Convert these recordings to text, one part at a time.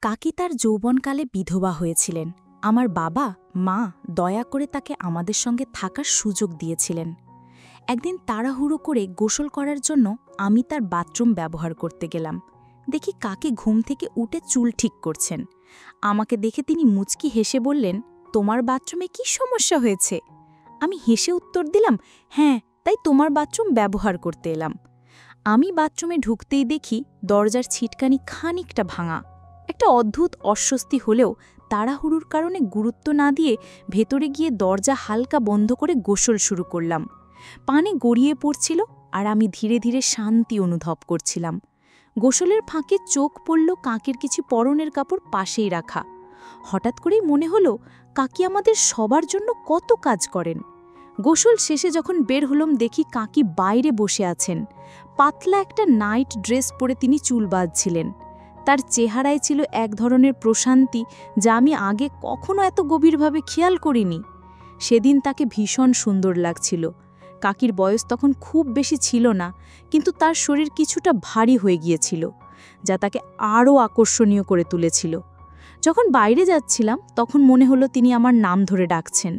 কাকি তার যৌবনকালে বিধবা হয়েছিলেন। আমার বাবা মা দয়া করে তাকে আমাদের সঙ্গে থাকার সুযোগ দিয়েছিলেন। একদিন তাড়াহুড়ো করে গোসল করার জন্য আমি তার বাথরুম ব্যবহার করতে গেলাম। দেখি কাকি ঘুম থেকে উঠে চুল ঠিক করছেন। আমাকে দেখে তিনি মুচকি হেসে বললেন, তোমার বাথরুমে কি সমস্যা হয়েছে? আমি হেসে উত্তর দিলাম, হ্যাঁ, তাই তোমার বাথরুম ব্যবহার করতে এলাম। আমি বাথরুমে ঢুকতেই দেখি দরজার ছিটকানি খানিকটা ভাঙা। একটা অদ্ভুত অস্বস্তি হলেও তাড়াহুড়োর কারণে গুরুত্ব না দিয়ে ভেতরে গিয়ে দরজা হালকা বন্ধ করে গোসল শুরু করলাম। পানি গড়িয়ে পড়ছিল আর আমি ধীরে ধীরে শান্তি অনুভব করছিলাম। গোসলের ফাঁকে চোখ পড়ল কাকের কিছু পরনের কাপড় পাশেই রাখা। হঠাৎ করেই মনে হলো কাকি আমাদের সবার জন্য কত কাজ করেন। গোসল শেষে যখন বের হলাম দেখি কাকি বাইরে বসে আছেন। পাতলা একটা নাইট ড্রেস পরে তিনি চুল বাঁধছিলেন। তার চেহারায় ছিল এক ধরনের প্রশান্তি যা আমি আগে কখনো এত গভীরভাবে খেয়াল করিনি। সেদিন তাকে ভীষণ সুন্দর লাগছিল। কাকির বয়স তখন খুব বেশি ছিল না, কিন্তু তার শরীর কিছুটা ভারী হয়ে গিয়েছিল, যা তাকে আরও আকর্ষণীয় করে তুলেছিল। যখন বাইরে যাচ্ছিলাম তখন মনে হলো তিনি আমার নাম ধরে ডাকছেন।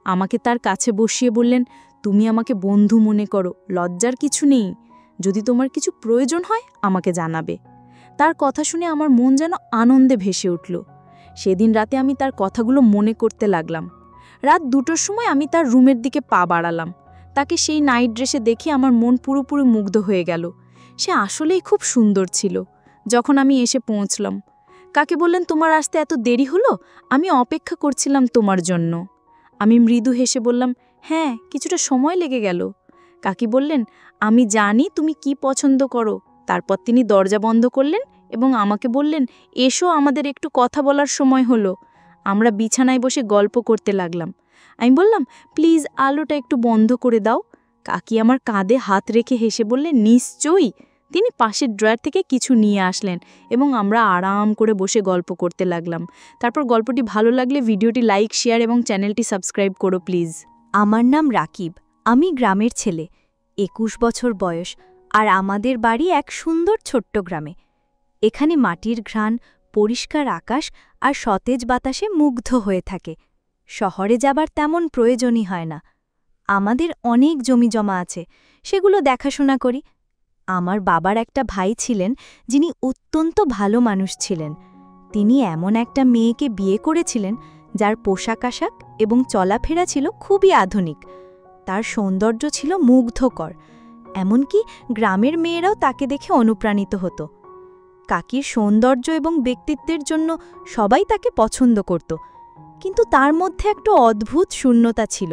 আমাকে তার কাছে বসিয়ে বললেন, তুমি আমাকে বন্ধু মনে করো, লজ্জার কিছু নেই। যদি তোমার কিছু প্রয়োজন হয় আমাকে জানাবে। তার কথা শুনে আমার মন যেন আনন্দে ভেসে উঠল। সেদিন রাতে আমি তার কথাগুলো মনে করতে লাগলাম। রাত 2টোর সময় আমি তার রুমের দিকে পা বাড়ালাম। তাকে সেই নাইট ড্রেসে দেখে আমার মন পুরোপুরি মুগ্ধ হয়ে গেল। সে আসলেই খুব সুন্দর ছিল। যখন আমি এসে পৌঁছলাম, কাকে বললেন, তোমার আসতে এত দেরি হলো? আমি অপেক্ষা করছিলাম তোমার জন্য। আমি মৃদু হেসে বললাম, হ্যাঁ, কিছুটা সময় লেগে গেল। কাকি বললেন, আমি জানি তুমি কি পছন্দ করো। তারপর তিনি দরজা বন্ধ করলেন এবং আমাকে বললেন, এসো, আমাদের একটু কথা বলার সময় হলো। আমরা বিছানায় বসে গল্প করতে লাগলাম। আমি বললাম, প্লিজ আলোটা একটু বন্ধ করে দাও। কাকি আমার কাঁধে হাত রেখে হেসে বললেন, নিশ্চয়ই। তিনি পাশের ড্রয়ার থেকে কিছু নিয়ে আসলেন এবং আমরা আরাম করে বসে গল্প করতে লাগলাম। তারপর গল্পটি ভালো লাগলে ভিডিওটি লাইক, শেয়ার এবং চ্যানেলটি সাবস্ক্রাইব করো প্লিজ। আমার নাম রাকিব। আমি গ্রামের ছেলে, 21 বছর বয়স, আর আমাদের বাড়ি এক সুন্দর ছোট্ট গ্রামে। এখানে মাটির ঘ্রাণ, পরিষ্কার আকাশ আর সতেজ বাতাসে মুগ্ধ হয়ে থাকে। শহরে যাবার তেমন প্রয়োজনই হয় না। আমাদের অনেক জমি জমা আছে, সেগুলো দেখাশোনা করি। আমার বাবার একটা ভাই ছিলেন যিনি অত্যন্ত ভালো মানুষ ছিলেন। তিনি এমন একটা মেয়েকে বিয়ে করেছিলেন যার পোশাক আশাক এবং চলাফেরা ছিল খুবই আধুনিক। তার সৌন্দর্য ছিল মুগ্ধকর, এমনকি গ্রামের মেয়েরাও তাকে দেখে অনুপ্রাণিত হতো। কাকির সৌন্দর্য এবং ব্যক্তিত্বের জন্য সবাই তাকে পছন্দ করত, কিন্তু তার মধ্যে একটা অদ্ভুত শূন্যতা ছিল।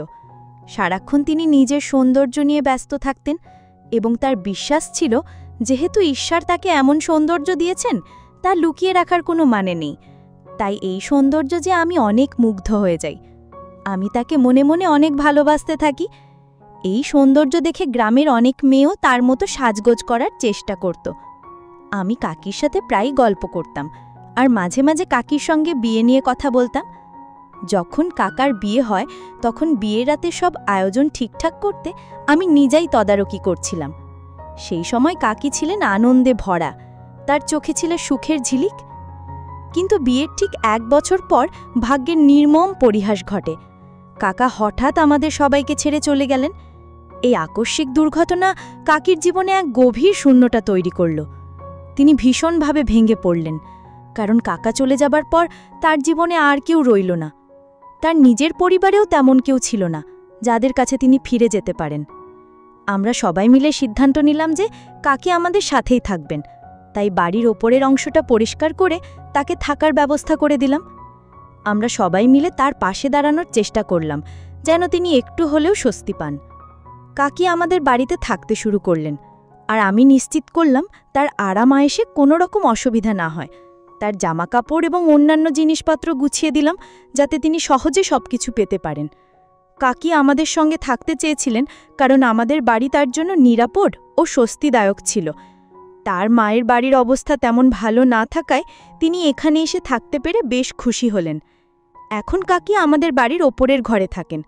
সারাক্ষণ তিনি নিজের সৌন্দর্য নিয়ে ব্যস্ত থাকতেন এবং তার বিশ্বাস ছিল যেহেতু ঈশ্বর তাকে এমন সৌন্দর্য দিয়েছেন, তা লুকিয়ে রাখার কোনো মানে নেই। তাই এই সৌন্দর্য যে আমি অনেক মুগ্ধ হয়ে যাই। আমি তাকে মনে মনে অনেক ভালোবাসতে থাকি। এই সৌন্দর্য দেখে গ্রামের অনেক মেয়েও তার মতো সাজগোজ করার চেষ্টা করত। আমি কাকির সাথে প্রায় গল্প করতাম আর মাঝে মাঝে কাকির সঙ্গে বিয়ে নিয়ে কথা বলতাম। যখন কাকার বিয়ে হয় তখন বিয়ের রাতে সব আয়োজন ঠিকঠাক করতে আমি নিজেই তদারকি করছিলাম। সেই সময় কাকি ছিলেন আনন্দে ভরা, তার চোখে ছিল সুখের ঝিলিক। কিন্তু বিয়ের ঠিক 1 বছর পর ভাগ্যের নির্মম পরিহাস ঘটে। কাকা হঠাৎ আমাদের সবাইকে ছেড়ে চলে গেলেন। এই আকস্মিক দুর্ঘটনা কাকির জীবনে এক গভীর শূন্যতা তৈরি করল। তিনি ভীষণভাবে ভেঙে পড়লেন, কারণ কাকা চলে যাবার পর তার জীবনে আর কেউ রইল না। তার নিজের পরিবারেও তেমন কেউ ছিল না যাদের কাছে তিনি ফিরে যেতে পারেন। আমরা সবাই মিলে সিদ্ধান্ত নিলাম যে কাকি আমাদের সাথেই থাকবেন। তাই বাড়ির ওপরের অংশটা পরিষ্কার করে তাকে থাকার ব্যবস্থা করে দিলাম। আমরা সবাই মিলে তার পাশে দাঁড়ানোর চেষ্টা করলাম যেন তিনি একটু হলেও স্বস্তি পান। কাকি আমাদের বাড়িতে থাকতে শুরু করলেন, আর আমি নিশ্চিত করলাম তার আরাম আয়েশে কোনো রকম অসুবিধা না হয়। তার জামাকাপড় এবং অন্যান্য জিনিসপত্র গুছিয়ে দিলাম যাতে তিনি সহজে সবকিছু পেতে পারেন। কাকি আমাদের সঙ্গে থাকতে চেয়েছিলেন কারণ আমাদের বাড়ি তার জন্য নিরাপদ ও স্বস্তিদায়ক ছিল। তার মায়ের বাড়ির অবস্থা তেমন ভালো না থাকায় তিনি এখানে এসে থাকতে পেরে বেশ খুশি হলেন। এখন কাকি আমাদের বাড়ির ওপরের ঘরে থাকেন।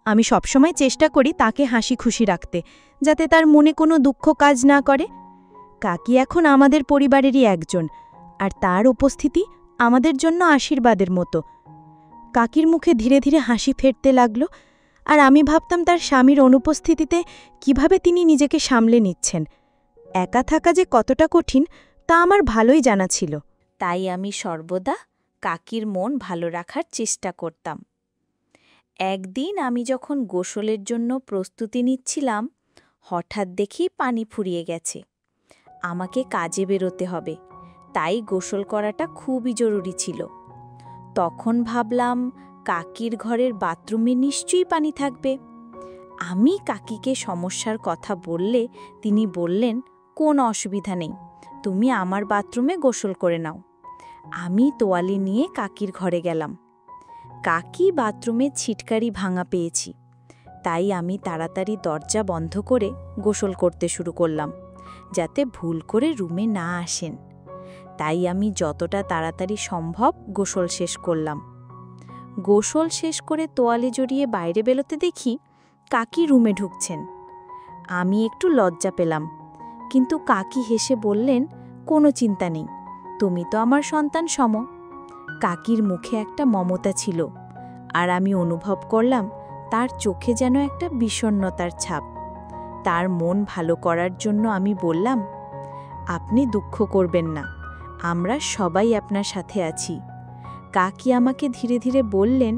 আমি সবসময় চেষ্টা করি তাকে হাসি খুশি রাখতে, যাতে তার মনে কোনো দুঃখ কাজ না করে। কাকি এখন আমাদের পরিবারেরই একজন, আর তার উপস্থিতি আমাদের জন্য আশীর্বাদের মতো। কাকির মুখে ধীরে ধীরে হাসি ফেরতে লাগল, আর আমি ভাবতাম তার স্বামীর অনুপস্থিতিতে কিভাবে তিনি নিজেকে সামলে নিচ্ছেন। একা থাকা যে কতটা কঠিন তা আমার ভালোই জানা ছিল। তাই আমি সর্বদা কাকির মন ভালো রাখার চেষ্টা করতাম। একদিন আমি যখন গোসলের জন্য প্রস্তুতি নিচ্ছিলাম, হঠাৎ দেখি পানি ফুরিয়ে গেছে। আমাকে কাজে বেরোতে হবে, তাই গোসল করাটা খুবই জরুরি ছিল। তখন ভাবলাম কাকির ঘরের বাথরুমে নিশ্চয়ই পানি থাকবে। আমি কাকিকে সমস্যার কথা বললে তিনি বললেন, কোনো অসুবিধা নেই, তুমি আমার বাথরুমে গোসল করে নাও। আমি তোয়ালে নিয়ে কাকির ঘরে গেলাম। কাকি বাথরুমে ছিটকারি ভাঙা পেয়েছি, তাই আমি তাড়াতাড়ি দরজা বন্ধ করে গোসল করতে শুরু করলাম, যাতে ভুল করে রুমে না আসেন। তাই আমি যতটা তাড়াতাড়ি সম্ভব গোসল শেষ করলাম। গোসল শেষ করে তোয়ালে জড়িয়ে বাইরে বেরোতে দেখি কাকি রুমে ঢুকছেন। আমি একটু লজ্জা পেলাম, কিন্তু কাকি হেসে বললেন, কোনো চিন্তা নেই, তুমি তো আমার সন্তান সম। কাকির মুখে একটা মমতা ছিল, আর আমি অনুভব করলাম তার চোখে যেন একটা বিষণ্ণতার ছাপ। তার মন ভালো করার জন্য আমি বললাম, আপনি দুঃখ করবেন না, আমরা সবাই আপনার সাথে আছি। কাকি আমাকে ধীরে ধীরে বললেন,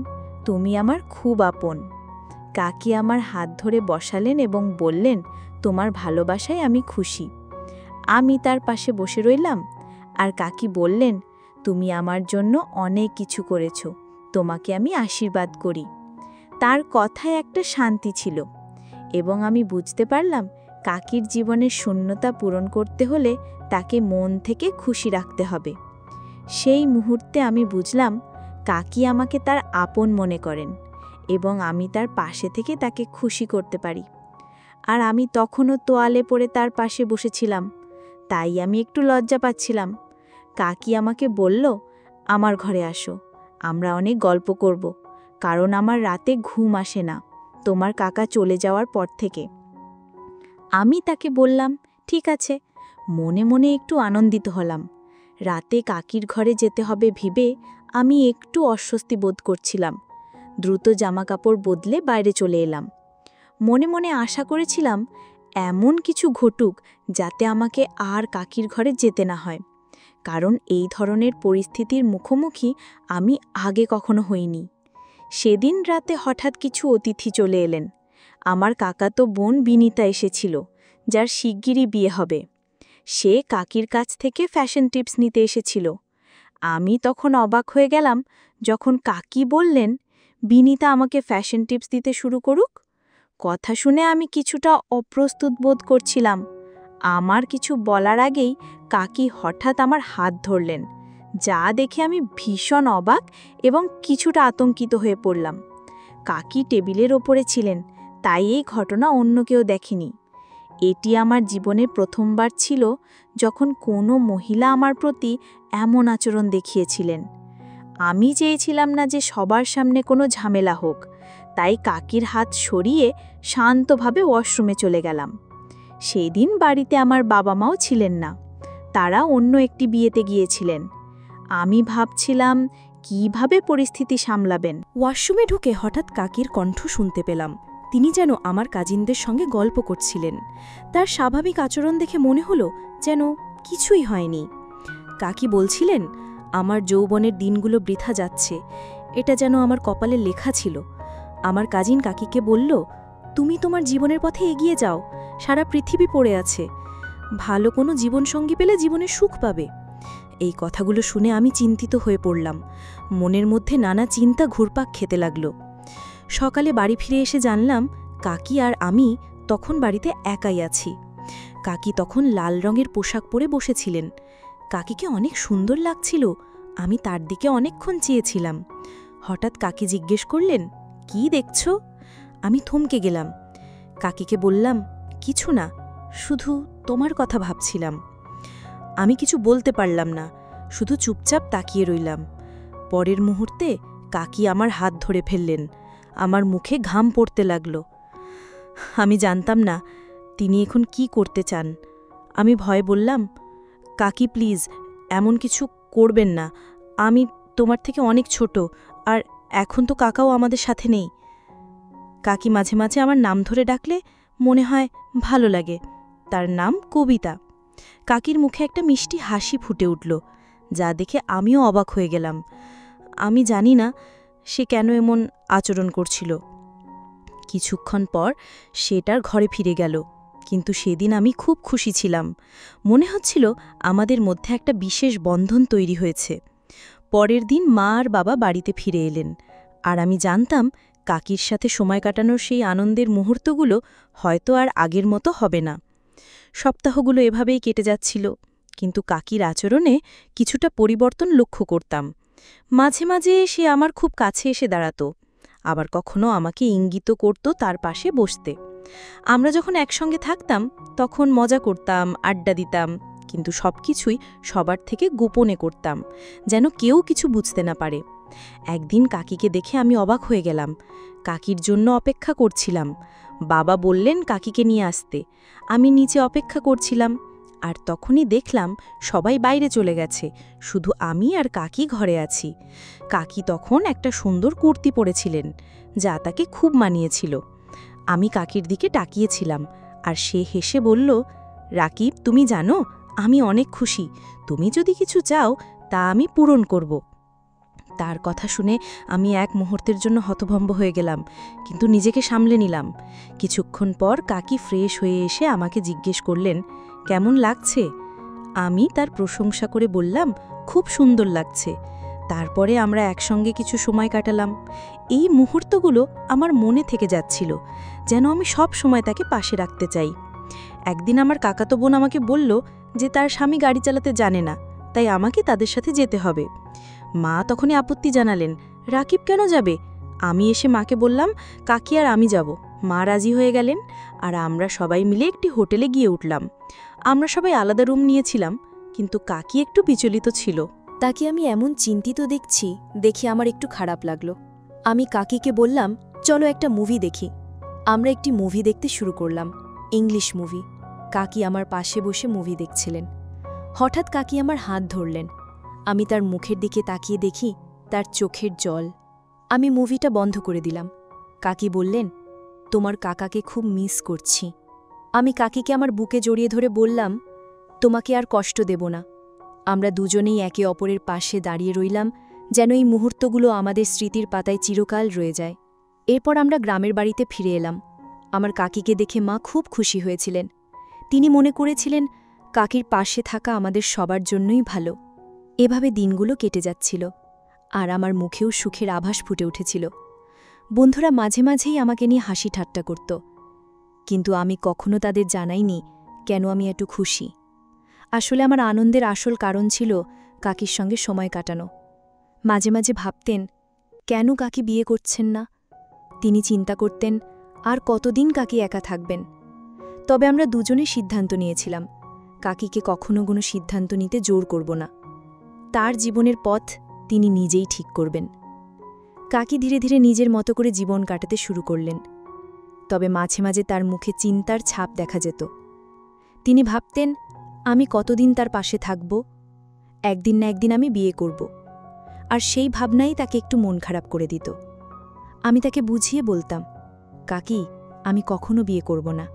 তুমি আমার খুব আপন। কাকি আমার হাত ধরে বসালেন এবং বললেন, তোমার ভালোবাসায় আমি খুশি। আমি তার পাশে বসে রইলাম, আর কাকি বললেন, তুমি আমার জন্য অনেক কিছু করেছ, তোমাকে আমি আশীর্বাদ করি। তার কথায় একটা শান্তি ছিল, এবং আমি বুঝতে পারলাম কাকির জীবনের শূন্যতা পূরণ করতে হলে তাকে মন থেকে খুশি রাখতে হবে। সেই মুহূর্তে আমি বুঝলাম কাকি আমাকে তার আপন মনে করেন, এবং আমি তার পাশে থেকে তাকে খুশি করতে পারি। আর আমি তখনও তোয়ালে পরে তার পাশে বসেছিলাম, তাই আমি একটু লজ্জা পাচ্ছিলাম। কাকি আমাকে বলল, আমার ঘরে আসো, আমরা অনেক গল্প করব, কারণ আমার রাতে ঘুম আসে না তোমার কাকা চলে যাওয়ার পর থেকে। আমি তাকে বললাম, ঠিক আছে। মনে মনে একটু আনন্দিত হলাম। রাতে কাকির ঘরে যেতে হবে ভেবে আমি একটু অস্বস্তি বোধ করছিলাম। দ্রুত জামাকাপড় বদলে বাইরে চলে এলাম। মনে মনে আশা করেছিলাম এমন কিছু ঘটুক যাতে আমাকে আর কাকির ঘরে যেতে না হয়, কারণ এই ধরনের পরিস্থিতির মুখোমুখি আমি আগে কখনো হইনি। সেদিন রাতে হঠাৎ কিছু অতিথি চলে এলেন। আমার কাকাতো বোন বিনিতা এসেছিল, যার শিগগিরই বিয়ে হবে। সে কাকির কাছ থেকে ফ্যাশন টিপস নিতে এসেছিল। আমি তখন অবাক হয়ে গেলাম যখন কাকি বললেন, বিনিতা আমাকে ফ্যাশন টিপস দিতে শুরু করুক। কথা শুনে আমি কিছুটা অপ্রস্তুত বোধ করছিলাম। আমার কিছু বলার আগেই কাকি হঠাৎ আমার হাত ধরলেন, যা দেখে আমি ভীষণ অবাক এবং কিছুটা আতঙ্কিত হয়ে পড়লাম। কাকি টেবিলের ওপরে ছিলেন, তাই এই ঘটনা অন্য কেউ দেখেনি। এটি আমার জীবনে প্রথমবার ছিল যখন কোনো মহিলা আমার প্রতি এমন আচরণ দেখিয়েছিলেন। আমি চেয়েছিলাম না যে সবার সামনে কোনো ঝামেলা হোক, তাই কাকির হাত সরিয়ে শান্তভাবে ওয়াশরুমে চলে গেলাম। সেই দিন বাড়িতে আমার বাবা মাও ছিলেন না, তারা অন্য একটি বিয়েতে গিয়েছিলেন। আমি ভাবছিলাম কিভাবে পরিস্থিতি সামলাবেন। ওয়াশরুমে ঢুকে হঠাৎ কাকির কণ্ঠ শুনতে পেলাম। তিনি যেন আমার কাজিনদের সঙ্গে গল্প করছিলেন। তার স্বাভাবিক আচরণ দেখে মনে হলো যেন কিছুই হয়নি। কাকি বলছিলেন, আমার যৌবনের দিনগুলো বৃথা যাচ্ছে, এটা যেন আমার কপালে লেখা ছিল। আমার কাজিন কাকিকে বলল, তুমি তোমার জীবনের পথে এগিয়ে যাও, সারা পৃথিবী পড়ে আছে, ভালো কোনো জীবনসঙ্গী পেলে জীবনে সুখ পাবে। এই কথাগুলো শুনে আমি চিন্তিত হয়ে পড়লাম। মনের মধ্যে নানা চিন্তা ঘুরপাক খেতে লাগল। সকালে বাড়ি ফিরে এসে জানলাম কাকি আর আমি তখন বাড়িতে একাই আছি। কাকি তখন লাল রঙের পোশাক পরে বসেছিলেন। কাকিকে অনেক সুন্দর লাগছিল। আমি তার দিকে অনেকক্ষণ চেয়েছিলাম। হঠাৎ কাকি জিজ্ঞেস করলেন, কি দেখছ? আমি থমকে গেলাম। কাকিকে বললাম, কিছু না, শুধু তোমার কথা ভাবছিলাম। আমি কিছু বলতে পারলাম না, শুধু চুপচাপ তাকিয়ে রইলাম। পরের মুহূর্তে কাকি আমার হাত ধরে ফেললেন। আমার মুখে ঘাম পড়তে লাগল। আমি জানতাম না তিনি এখন কি করতে চান। আমি ভয়ে বললাম, কাকি প্লিজ, এমন কিছু করবেন না। আমি তোমার থেকে অনেক ছোট, আর এখন তো কাকাও আমাদের সাথে নেই। কাকি মাঝে মাঝে আমার নাম ধরে ডাকলে মনে হয় ভালো লাগে। তার নাম কবিতা। কাকির মুখে একটা মিষ্টি হাসি ফুটে উঠল, যা দেখে আমিও অবাক হয়ে গেলাম। আমি জানি না সে কেন এমন আচরণ করছিল। কিছুক্ষণ পর সেটার ঘরে ফিরে গেল, কিন্তু সেদিন আমি খুব খুশি ছিলাম। মনে হচ্ছিল আমাদের মধ্যে একটা বিশেষ বন্ধন তৈরি হয়েছে। পরের দিন মা আর বাবা বাড়িতে ফিরে এলেন, আর আমি জানতাম কাকির সাথে সময় কাটানোর সেই আনন্দের মুহূর্তগুলো হয়তো আর আগের মতো হবে না। সপ্তাহগুলো এভাবেই কেটে যাচ্ছিল, কিন্তু কাকির আচরণে কিছুটা পরিবর্তন লক্ষ্য করতাম। মাঝে মাঝে সে আমার খুব কাছে এসে দাঁড়াত, আবার কখনো আমাকে ইঙ্গিত করত তার পাশে বসতে। আমরা যখন একসঙ্গে থাকতাম তখন মজা করতাম, আড্ডা দিতাম, কিন্তু সবকিছুই সবার থেকে গোপনে করতাম, যেন কেউ কিছু বুঝতে না পারে। একদিন কাকিকে দেখে আমি অবাক হয়ে গেলাম। কাকির জন্য অপেক্ষা করছিলাম। বাবা বললেন কাকিকে নিয়ে আসতে। আমি নিচে অপেক্ষা করছিলাম, আর তখনই দেখলাম সবাই বাইরে চলে গেছে, শুধু আমি আর কাকি ঘরে আছি। কাকি তখন একটা সুন্দর কুর্তি পরেছিলেন, যা তাকে খুব মানিয়েছিল। আমি কাকির দিকে তাকিয়েছিলাম, আর সে হেসে বলল, রাকিব, তুমি জানো আমি অনেক খুশি। তুমি যদি কিছু চাও তা আমি পূরণ করব। তার কথা শুনে আমি এক মুহূর্তের জন্য হতভম্ব হয়ে গেলাম, কিন্তু নিজেকে সামলে নিলাম। কিছুক্ষণ পর কাকি ফ্রেশ হয়ে এসে আমাকে জিজ্ঞেস করলেন, কেমন লাগছে? আমি তার প্রশংসা করে বললাম, খুব সুন্দর লাগছে। তারপরে আমরা একসঙ্গে কিছু সময় কাটালাম। এই মুহূর্তগুলো আমার মনে থেকে যাচ্ছিল, যেন আমি সব সময় তাকে পাশে রাখতে চাই। একদিন আমার কাকাতো বোন আমাকে বলল যে তার স্বামী গাড়ি চালাতে জানে না, তাই আমাকে তাদের সাথে যেতে হবে। মা তখনই আপত্তি জানালেন, রাকিব কেন যাবে? আমি এসে মাকে বললাম, কাকি আর আমি যাব। মা রাজি হয়ে গেলেন, আর আমরা সবাই মিলে একটি হোটেলে গিয়ে উঠলাম। আমরা সবাই আলাদা রুম নিয়েছিলাম, কিন্তু কাকি একটু বিচলিত ছিল। তাকে আমি এমন চিন্তিত দেখছি দেখে আমার একটু খারাপ লাগলো। আমি কাকিকে বললাম, চলো একটা মুভি দেখি। আমরা একটি মুভি দেখতে শুরু করলাম, ইংলিশ মুভি। কাকি আমার পাশে বসে মুভি দেখছিলেন। হঠাৎ কাকি আমার হাত ধরলেন। আমি তার মুখের দিকে তাকিয়ে দেখি তার চোখের জল। আমি মুভিটা বন্ধ করে দিলাম। কাকি বললেন, তোমার কাকাকে খুব মিস করছি। আমি কাকিকে আমার বুকে জড়িয়ে ধরে বললাম, তোমাকে আর কষ্ট দেব না। আমরা দুজনেই একে অপরের পাশে দাঁড়িয়ে রইলাম, যেন এই মুহূর্তগুলো আমাদের স্মৃতির পাতায় চিরকাল রয়ে যায়। এরপর আমরা গ্রামের বাড়িতে ফিরে এলাম। আমার কাকিকে দেখে মা খুব খুশি হয়েছিলেন। তিনি মনে করেছিলেন কাকির পাশে থাকা আমাদের সবার জন্যই ভালো। এভাবে দিনগুলো কেটে যাচ্ছিল, আর আমার মুখেও সুখের আভাস ফুটে উঠেছিল। বন্ধুরা মাঝে মাঝেই আমাকে নিয়ে হাসি ঠাট্টা করত, কিন্তু আমি কখনো তাদের জানাইনি কেন আমি এত খুশি। আসলে আমার আনন্দের আসল কারণ ছিল কাকির সঙ্গে সময় কাটানো। মাঝে মাঝে ভাবতেন, কেন কাকি বিয়ে করছেন না? তিনি চিন্তা করতেন আর কতদিন কাকি একা থাকবেন। তবে আমরা দুজনে সিদ্ধান্ত নিয়েছিলাম, কাকিকে কখনো কোনো সিদ্ধান্ত নিতে জোর করব না। তার জীবনের পথ তিনি নিজেই ঠিক করবেন। কাকি ধীরে ধীরে নিজের মতো করে জীবন কাটাতে শুরু করলেন, তবে মাঝে মাঝে তার মুখে চিন্তার ছাপ দেখা যেত। তিনি ভাবতেন, আমি কতদিন তার পাশে থাকব? একদিন না একদিন আমি বিয়ে করব। আর সেই ভাবনাই তাকে একটু মন খারাপ করে দিত। আমি তাকে বুঝিয়ে বলতাম, কাকি, আমি কখনো বিয়ে করব না।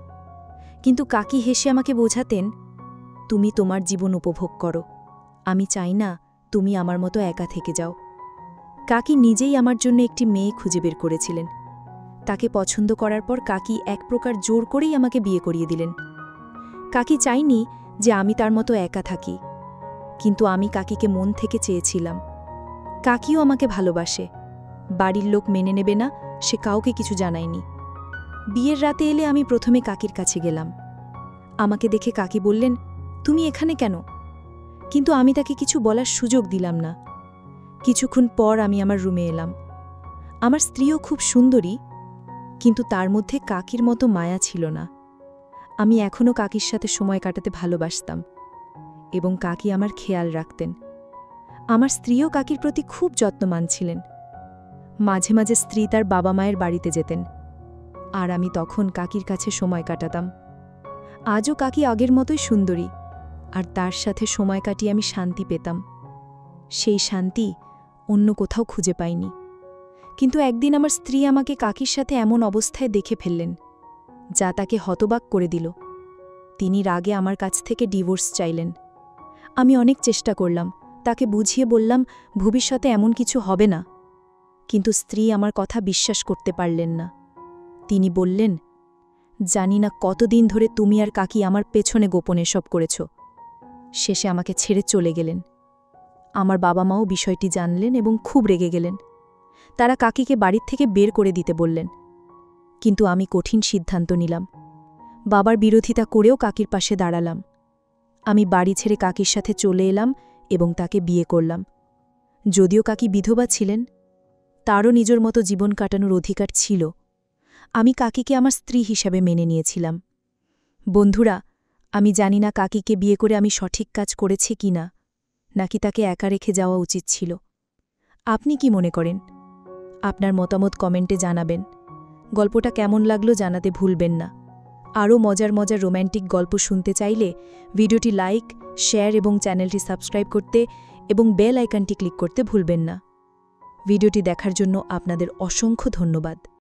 কিন্তু কাকি হেসে আমাকে বোঝাতেন, তুমি তোমার জীবন উপভোগ করো, আমি চাই না তুমি আমার মতো একা থেকে যাও। কাকি নিজেই আমার জন্য একটি মেয়ে খুঁজে বের করেছিলেন। তাকে পছন্দ করার পর কাকি এক প্রকার জোর করেই আমাকে বিয়ে করিয়ে দিলেন। কাকি চাইনি যে আমি তার মতো একা থাকি, কিন্তু আমি কাকিকে মন থেকে চেয়েছিলাম। কাকিও আমাকে ভালোবাসে। বাড়ির লোক মেনে নেবে না সে কাউকে কিছু জানায়নি। বিয়ের রাতে এলে আমি প্রথমে কাকির কাছে গেলাম। আমাকে দেখে কাকি বললেন, তুমি এখানে কেন? কিন্তু আমি তাকে কিছু বলার সুযোগ দিলাম না। কিছুক্ষণ পর আমি আমার রুমে এলাম। আমার স্ত্রীও খুব সুন্দরী, কিন্তু তার মধ্যে কাকির মতো মায়া ছিল না। আমি এখনও কাকির সাথে সময় কাটাতে ভালোবাসতাম, এবং কাকি আমার খেয়াল রাখতেন। আমার স্ত্রীও কাকির প্রতি খুব যত্নবান ছিলেন। মাঝে মাঝে স্ত্রী তার বাবা মায়ের বাড়িতে যেতেন, আর আমি তখন কাকির কাছে সময় কাটাতাম। আজও কাকি আগের মতোই সুন্দরী, আর তার সাথে সময় কাটিয়ে আমি শান্তি পেতাম। সেই শান্তি অন্য কোথাও খুঁজে পাইনি। কিন্তু একদিন আমার স্ত্রী আমাকে কাকির সাথে এমন অবস্থায় দেখে ফেললেন, যা তাকে হতবাক করে দিল। তিনি রাগে আমার কাছ থেকে ডিভোর্স চাইলেন। আমি অনেক চেষ্টা করলাম, তাকে বুঝিয়ে বললাম ভবিষ্যতে এমন কিছু হবে না, কিন্তু স্ত্রী আমার কথা বিশ্বাস করতে পারলেন না। তিনি বললেন, জানি না কতদিন ধরে তুমি আর কাকি আমার পেছনে গোপনে সব করেছ। শেষে আমাকে ছেড়ে চলে গেলেন। আমার বাবা মাও বিষয়টি জানলেন এবং খুব রেগে গেলেন। তারা কাকিকে বাড়ির থেকে বের করে দিতে বললেন, কিন্তু আমি কঠিন সিদ্ধান্ত নিলাম। বাবার বিরোধিতা করেও কাকির পাশে দাঁড়ালাম। আমি বাড়ি ছেড়ে কাকির সাথে চলে এলাম এবং তাকে বিয়ে করলাম। যদিও কাকি বিধবা ছিলেন, তারও নিজের মতো জীবন কাটানোর অধিকার ছিল। আমি কাকিকে আমার স্ত্রী হিসাবে মেনে নিয়েছিলাম। বন্ধুরা, আমি জানি না কাকিকে বিয়ে করে আমি সঠিক কাজ করেছি কি না, নাকি তাকে একা রেখে যাওয়া উচিত ছিল। আপনি কি মনে করেন? আপনার মতামত কমেন্টে জানাবেন। গল্পটা কেমন লাগলো জানাতে ভুলবেন না। আরও মজার মজার রোম্যান্টিক গল্প শুনতে চাইলে ভিডিওটি লাইক, শেয়ার এবং চ্যানেলটি সাবস্ক্রাইব করতে এবং বেল আইকনটি ক্লিক করতে ভুলবেন না। ভিডিওটি দেখার জন্য আপনাদের অসংখ্য ধন্যবাদ।